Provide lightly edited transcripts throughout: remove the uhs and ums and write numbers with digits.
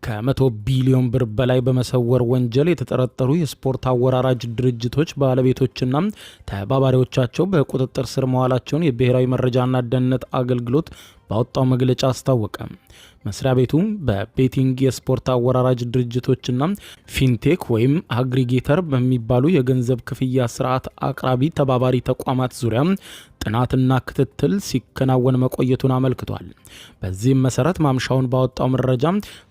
ከ100 ቢሊዮን ብር በላይ በመሰወር ወንጀል የተጠረጠሩ የስፖርት አወራራጅ ድርጅቶች ባለቤቶችና ተባባሪዎቻቸው በቁጥጥር ስር መዋላቸውን የብሔራዊ መረጃና ደህንነት አገልግሎት ባወጣው መግለጫ አስታወቀ። መስሪያ ቤቱ በቤቲንግ የስፖርት አወራራጅ ድርጅቶችና ፊንቴክ ወይም አግሪጌተር በሚባሉ የገንዘብ ክፍያ ስርዓት አቅራቢ ተባባሪ ተቋማት ዙሪያ ጥናትና ክትትል ሲከናወን መቆየቱን አመልክቷል። በዚህም መሰረት ማምሻውን ባወጣው መረጃ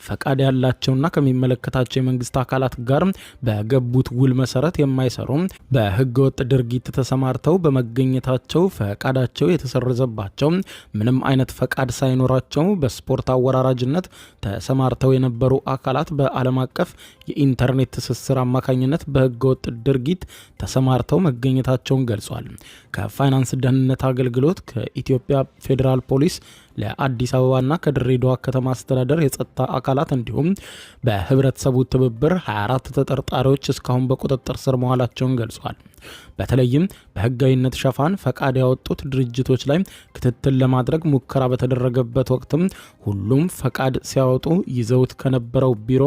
ፈቃድ ያላቸውና ከሚመለከታቸው የመንግስት አካላት ጋር በገቡት ውል መሰረት የማይሰሩ በህገወጥ ድርጊት ተሰማርተው በመገኘታቸው ፈቃዳቸው የተሰረዘባቸው ምንም አይነት ፈቃድ ሳይኖራቸው በስፖርት አወራራጅነት ተሰማርተው የነበሩ አካላት በዓለም አቀፍ የኢንተርኔት ትስስር አማካኝነት በህገወጥ ድርጊት ተሰማርተው መገኘታቸውን ገልጿል። ከፋይናንስ ደህንነት አገልግሎት፣ ከኢትዮጵያ ፌዴራል ፖሊስ፣ ለአዲስ አበባና ከድሬዳዋ ከተማ አስተዳደር የጸጥታ አካላት እንዲሁም በህብረተሰቡ ትብብር 24 ተጠርጣሪዎች እስካሁን በቁጥጥር ስር መዋላቸውን ገልጿል። በተለይም በህጋዊነት ሸፋን ፈቃድ ያወጡት ድርጅቶች ላይ ክትትል ለማድረግ ሙከራ በተደረገበት ወቅትም ሁሉም ፈቃድ ሲያወጡ ይዘውት ከነበረው ቢሮ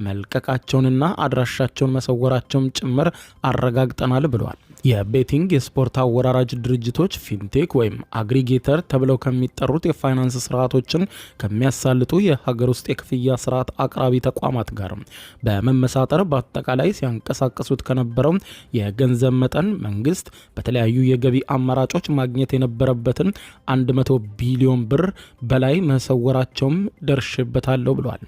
መልቀቃቸውንና አድራሻቸውን መሰወራቸውን ጭምር አረጋግጠናል ብለዋል። የቤቲንግ የስፖርት አወራራጅ ድርጅቶች ፊንቴክ ወይም አግሪጌተር ተብለው ከሚጠሩት የፋይናንስ ስርዓቶችን ከሚያሳልጡ የሀገር ውስጥ የክፍያ ስርዓት አቅራቢ ተቋማት ጋር በመመሳጠር በአጠቃላይ ሲያንቀሳቀሱት ከነበረው የገንዘብ መጠን መንግስት በተለያዩ የገቢ አማራጮች ማግኘት የነበረበትን 100 ቢሊዮን ብር በላይ መሰወራቸውም ደርሽበታለሁ ብለዋል።